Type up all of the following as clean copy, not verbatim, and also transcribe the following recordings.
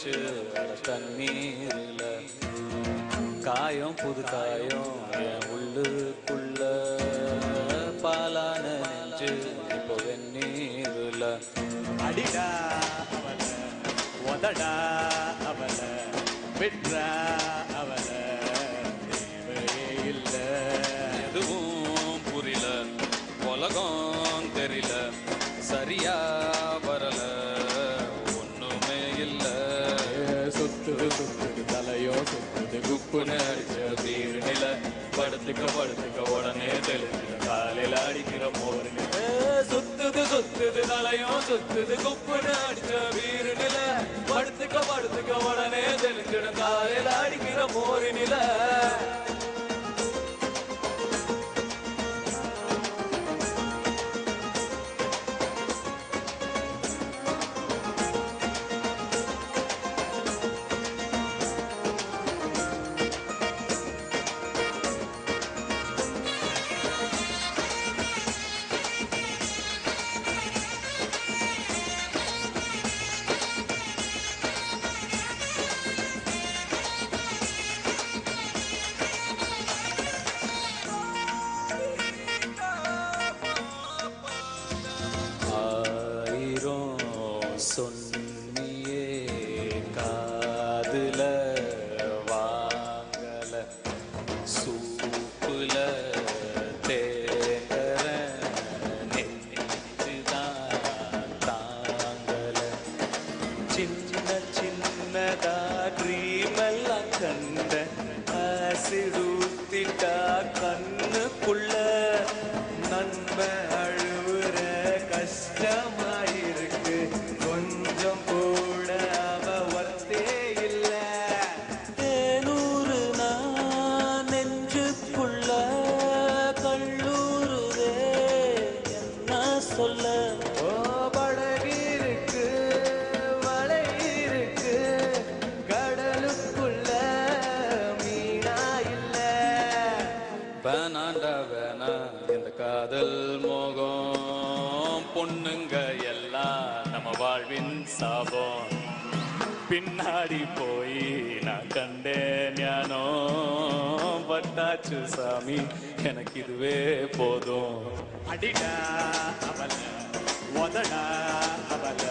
போச்சு தண்ணீர்ல. காயம் புது காயம் என் உள்ளுக்குள்ள, பாலான நெஞ்சு இப்போ வெந்நீர்ல. அடிடா அவள உதடா அவள விட்றா அவள தேவையே இல்ல. எதுவும் புரியல, உலகம் தெரியல, சரியா வரல, ஒண்ணுமே இல்ல. சுத்துது சுத்துது தலையோ சுத்துது குப்புன்னு அடிச்ச வீரனில. படுத்துக்க படுத்துக்க உடனே தெளிஞ்சு காலையில அடிக்கிற மோரு. சுத்துது சுத்துது தலையும் சுத்துது குப்புன்னு அடிச்ச வீரனில. படுத்துக்க படுத்துக்க உடனே தெளிஞ்சிடும் காலையில அடிக்கிற மோரினில. சொன்னியே காதுல வாங்கல, சூப்புல தேங்கற நெஞ்சுதான் தாங்கல. சின்ன சின்னதா ட்ரீம் எல்லாம் கண்ட ஆசிடூத்திட்டா கண்ணுக்குள்ள. நன்ம அழுவுற கஷ்டமாயிருக்கு, கொஞ்சம் கூட அவ வர்த்தே இல்ல. தேனூறு நான் நெஞ்சுக்குள்ள கல்லூருதே என்ன சொல்ல. ஓ படகிருக்கு வலை இருக்கு, கடலுக்குள்ள மீனா இல்ல. வேணாண்டா வேணா இந்த காதல் மோகம், பொண்ணுங்க எல்லாம் நம்ம வாழ்வின் சாபம். பின்னாடி போய் நான் கண்டேன் ஞானோ, பட்டாச்சு சாமி எனக்கு இதுவே போதும். அடிடா அவள உதடா அவள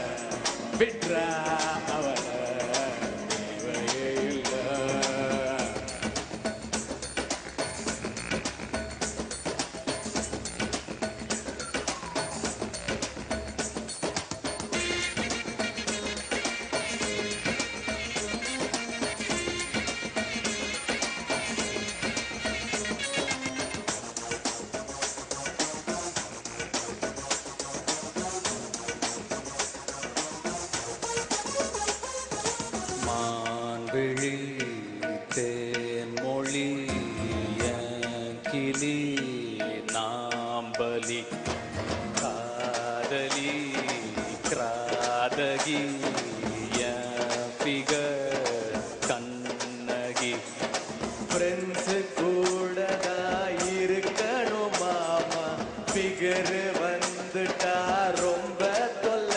விட்றா அவள தேவையே இல்ல. மான்விழி தேன்மொழி கிளி நாம்பலி, காதலி கிராதகி பிகர் கண்ணகி. ஃப்ரெண்ட்ஸு கூடதா இருக்கணும் மாமா, பிகர் வந்துட்டா ரொம்ப தொல்ல.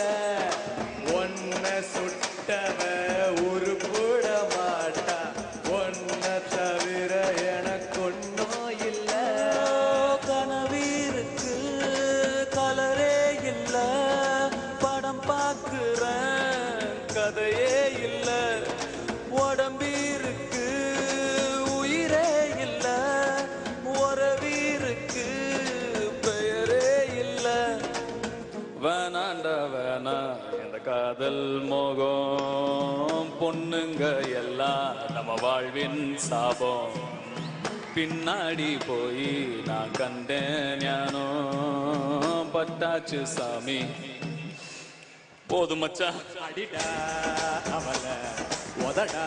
ஒன்ன சுட்டவ உருப்புட மாட்டா, ஒன்ன தவிர எனக்கு ஒன்னும் இல்ல. கனவீருக்கு கலரே இல்ல, படம் பார்க்கிறேன் கதையே இல்ல. உடம்பீருக்கு உயிரே இல்ல, உறவீருக்கு பெயரே இல்ல. வேணாண்டா வேணா இந்த காதல் மோகம், பொண்ணுங்க எல்லாம் நம்ம வாழ்வின் சாபம். பின்னாடி போய் நான் கண்டேன் ஞானோ, பட்டாச்சு சாமி போதும் மச்சான். அடிடா அவள உதடா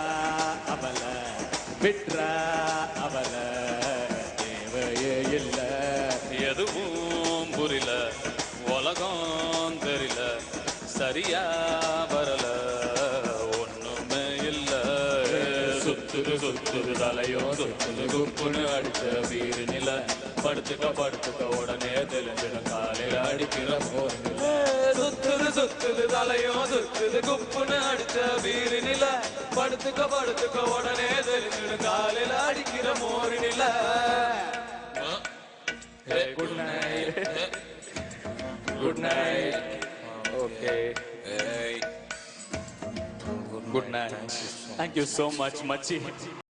அவள விட்றா அவள தேவையே இல்ல. எதுவும் புரியல, உலகம் தெரியல, சரியா வரல, ஒண்ணுமே இல்ல. சுத்துது சுத்துது தலையோ சுத்துது குப்புன்னு அடிச்ச வீரனில. படுத்துக்க படுத்துக்க உடனே தெளிஞ்சிடும் காலையில அடிக்கிற மோர். சுத்துது சுத்துது தலையும் சுத்துது குப்புன்னு அடிச்ச வீரனில. படுத்துக்க உடனே தெரிஞ்சிடும் காலையில அடிக்கிற மோரினில. Good night. Good night. Okay. Good night. Thank you so much மச்சி.